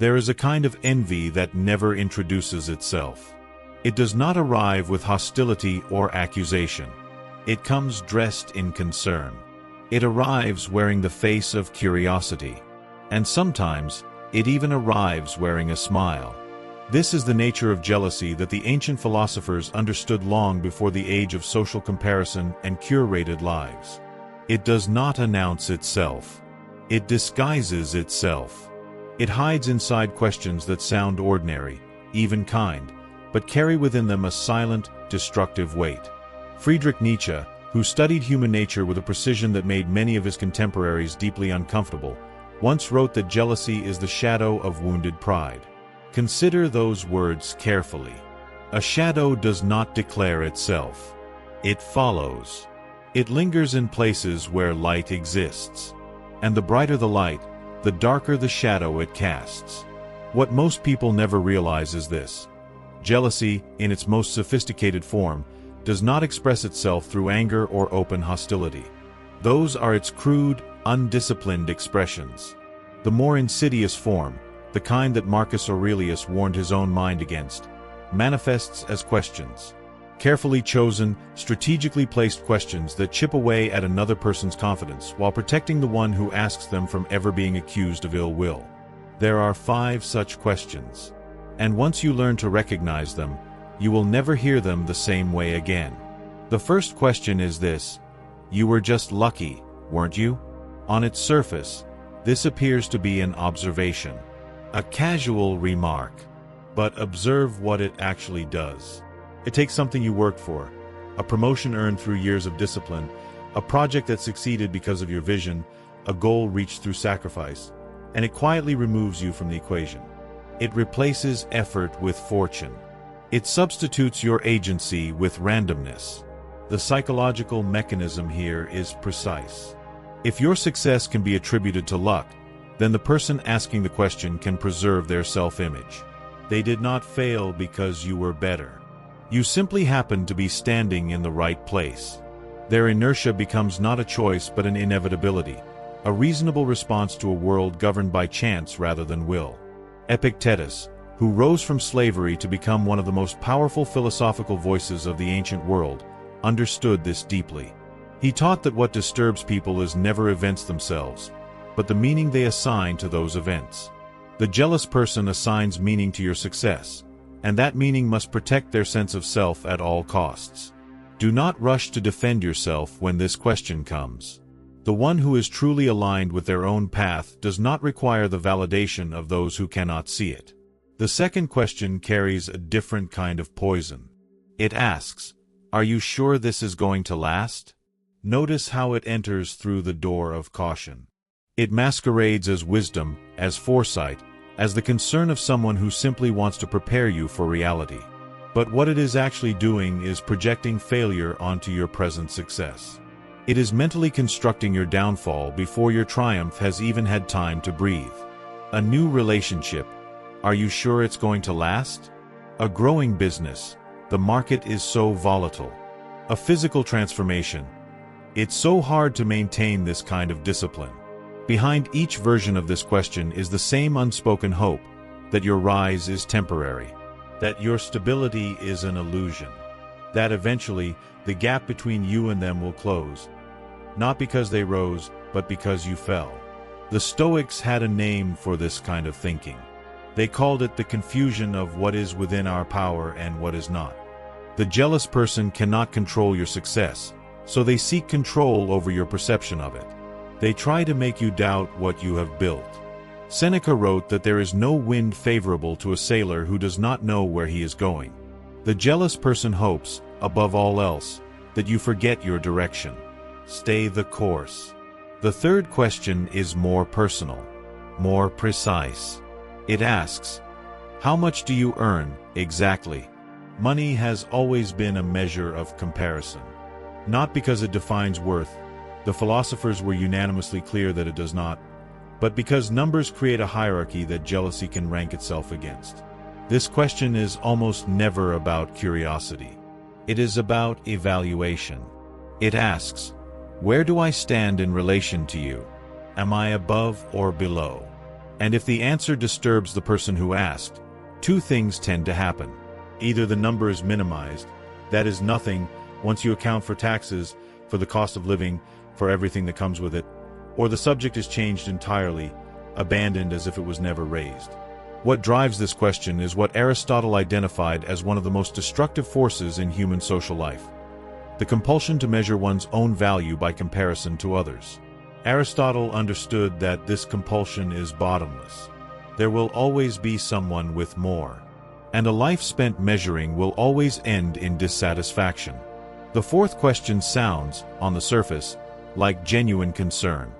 There is a kind of envy that never introduces itself. It does not arrive with hostility or accusation. It comes dressed in concern. It arrives wearing the face of curiosity. And sometimes, it even arrives wearing a smile. This is the nature of jealousy that the ancient philosophers understood long before the age of social comparison and curated lives. It does not announce itself. It disguises itself. It hides inside questions that sound ordinary, even kind, but carry within them a silent, destructive weight. Friedrich Nietzsche, who studied human nature with a precision that made many of his contemporaries deeply uncomfortable, once wrote that jealousy is the shadow of wounded pride. Consider those words carefully. A shadow does not declare itself. It follows. It lingers in places where light exists. And the brighter the light, the darker the shadow it casts. What most people never realize is this. Jealousy, in its most sophisticated form, does not express itself through anger or open hostility. Those are its crude, undisciplined expressions. The more insidious form, the kind that Marcus Aurelius warned his own mind against, manifests as questions. Carefully chosen, strategically placed questions that chip away at another person's confidence while protecting the one who asks them from ever being accused of ill will. There are 5 such questions. And once you learn to recognize them, you will never hear them the same way again. The first question is this: you were just lucky, weren't you? On its surface, this appears to be an observation. A casual remark. But observe what it actually does. It takes something you worked for, a promotion earned through years of discipline, a project that succeeded because of your vision, a goal reached through sacrifice, and it quietly removes you from the equation. It replaces effort with fortune. It substitutes your agency with randomness. The psychological mechanism here is precise. If your success can be attributed to luck, then the person asking the question can preserve their self-image. They did not fail because you were better. You simply happened to be standing in the right place. Their inertia becomes not a choice but an inevitability, a reasonable response to a world governed by chance rather than will. Epictetus, who rose from slavery to become one of the most powerful philosophical voices of the ancient world, understood this deeply. He taught that what disturbs people is never events themselves, but the meaning they assign to those events. The jealous person assigns meaning to your success, and that meaning must protect their sense of self at all costs. Do not rush to defend yourself when this question comes. The one who is truly aligned with their own path does not require the validation of those who cannot see it. The second question carries a different kind of poison. It asks, "Are you sure this is going to last?" Notice how it enters through the door of caution. It masquerades as wisdom, as foresight, as the concern of someone who simply wants to prepare you for reality. But what it is actually doing is projecting failure onto your present success. It is mentally constructing your downfall before your triumph has even had time to breathe. A new relationship. Are you sure it's going to last? A growing business. The market is so volatile. A physical transformation. It's so hard to maintain this kind of discipline. Behind each version of this question is the same unspoken hope that your rise is temporary, that your stability is an illusion, that eventually the gap between you and them will close, not because they rose, but because you fell. The Stoics had a name for this kind of thinking. They called it the confusion of what is within our power and what is not. The jealous person cannot control your success, so they seek control over your perception of it. They try to make you doubt what you have built. Seneca wrote that there is no wind favorable to a sailor who does not know where he is going. The jealous person hopes, above all else, that you forget your direction. Stay the course. The third question is more personal, more precise. It asks, how much do you earn, exactly? Money has always been a measure of comparison. Not because it defines worth, the philosophers were unanimously clear that it does not, but because numbers create a hierarchy that jealousy can rank itself against. This question is almost never about curiosity. It is about evaluation. It asks, where do I stand in relation to you? Am I above or below? And if the answer disturbs the person who asked, two things tend to happen. Either the number is minimized, that is nothing once you account for taxes, for the cost of living, for everything that comes with it, or the subject is changed entirely, abandoned as if it was never raised. What drives this question is what Aristotle identified as one of the most destructive forces in human social life: the compulsion to measure one's own value by comparison to others. Aristotle understood that this compulsion is bottomless. There will always be someone with more, and a life spent measuring will always end in dissatisfaction. The fourth question sounds, on the surface, like genuine concern.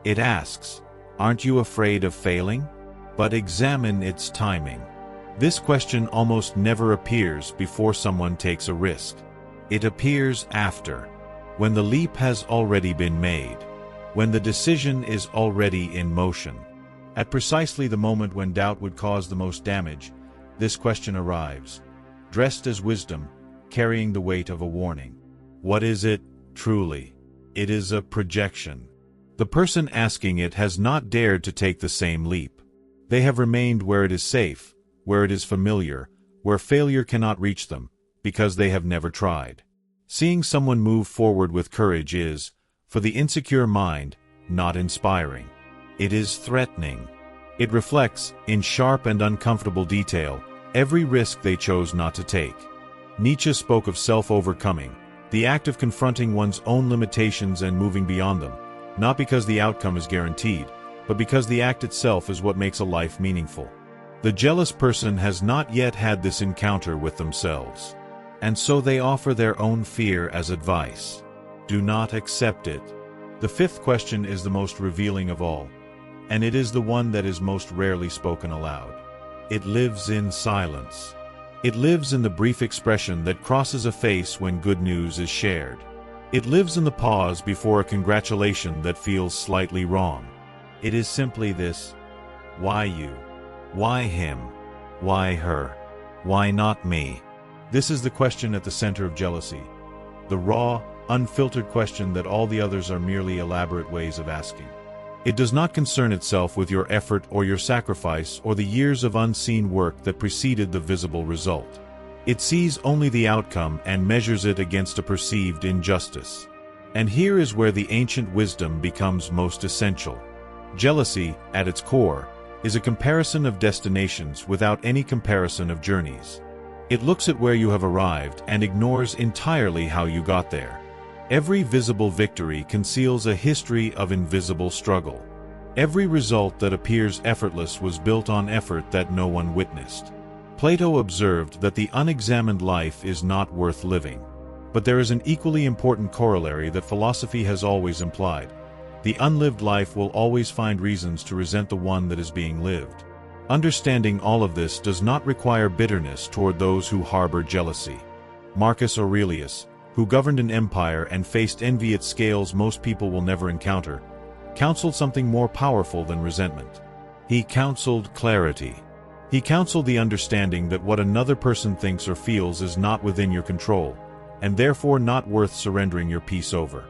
It asks, "Aren't you afraid of failing?" But examine its timing. This question almost never appears before someone takes a risk. It appears after, when the leap has already been made, when the decision is already in motion. At precisely the moment when doubt would cause the most damage, this question arrives, dressed as wisdom, carrying the weight of a warning. What is it, truly? It is a projection. The person asking it has not dared to take the same leap. They have remained where it is safe, where it is familiar, where failure cannot reach them, because they have never tried. Seeing someone move forward with courage is, for the insecure mind, not inspiring. It is threatening. It reflects, in sharp and uncomfortable detail, every risk they chose not to take. Nietzsche spoke of self-overcoming, the act of confronting one's own limitations and moving beyond them, not because the outcome is guaranteed, but because the act itself is what makes a life meaningful. The jealous person has not yet had this encounter with themselves, and so they offer their own fear as advice. Do not accept it. The fifth question is the most revealing of all, and it is the one that is most rarely spoken aloud. It lives in silence. It lives in the brief expression that crosses a face when good news is shared. It lives in the pause before a congratulation that feels slightly wrong. It is simply this: why you? Why him? Why her? Why not me? This is the question at the center of jealousy, the raw, unfiltered question that all the others are merely elaborate ways of asking. It does not concern itself with your effort or your sacrifice or the years of unseen work that preceded the visible result. It sees only the outcome and measures it against a perceived injustice. And here is where the ancient wisdom becomes most essential. Jealousy, at its core, is a comparison of destinations without any comparison of journeys. It looks at where you have arrived and ignores entirely how you got there. Every visible victory conceals a history of invisible struggle. Every result that appears effortless was built on effort that no one witnessed. Plato observed that the unexamined life is not worth living. But there is an equally important corollary that philosophy has always implied. The unlived life will always find reasons to resent the one that is being lived. Understanding all of this does not require bitterness toward those who harbor jealousy. Marcus Aurelius, who governed an empire and faced envy at scales most people will never encounter, counseled something more powerful than resentment. He counseled clarity. He counseled the understanding that what another person thinks or feels is not within your control, and therefore not worth surrendering your peace over.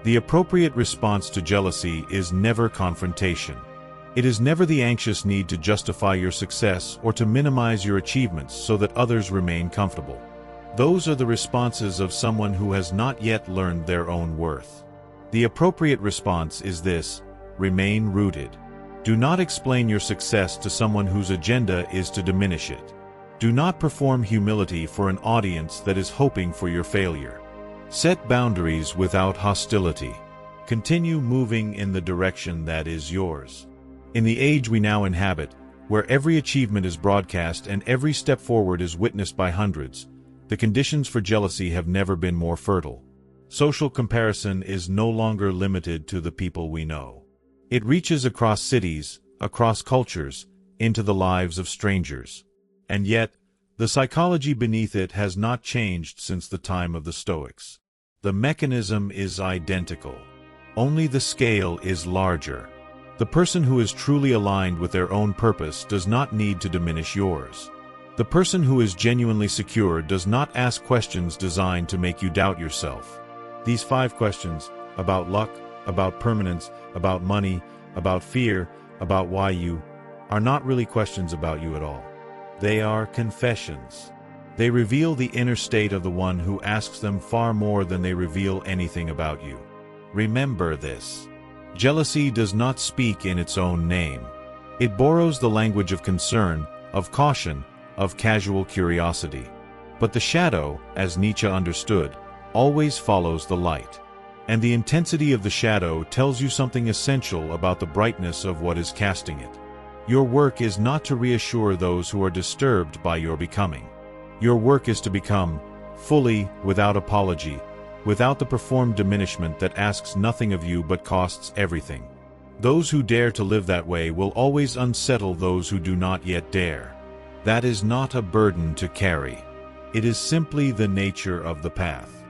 The appropriate response to jealousy is never confrontation. It is never the anxious need to justify your success or to minimize your achievements so that others remain comfortable. Those are the responses of someone who has not yet learned their own worth. The appropriate response is this: remain rooted. Do not explain your success to someone whose agenda is to diminish it. Do not perform humility for an audience that is hoping for your failure. Set boundaries without hostility. Continue moving in the direction that is yours. In the age we now inhabit, where every achievement is broadcast and every step forward is witnessed by hundreds, the conditions for jealousy have never been more fertile. Social comparison is no longer limited to the people we know. It reaches across cities, across cultures, into the lives of strangers. And yet, the psychology beneath it has not changed since the time of the Stoics. The mechanism is identical. Only the scale is larger. The person who is truly aligned with their own purpose does not need to diminish yours. The person who is genuinely secure does not ask questions designed to make you doubt yourself. These 5 questions, about luck, about permanence, about money, about fear, about why you, are not really questions about you at all. They are confessions. They reveal the inner state of the one who asks them far more than they reveal anything about you. Remember this. Jealousy does not speak in its own name. It borrows the language of concern, of caution, of casual curiosity. But the shadow, as Nietzsche understood, always follows the light. And the intensity of the shadow tells you something essential about the brightness of what is casting it. Your work is not to reassure those who are disturbed by your becoming. Your work is to become, fully, without apology, without the performed diminishment that asks nothing of you but costs everything. Those who dare to live that way will always unsettle those who do not yet dare. That is not a burden to carry. It is simply the nature of the path.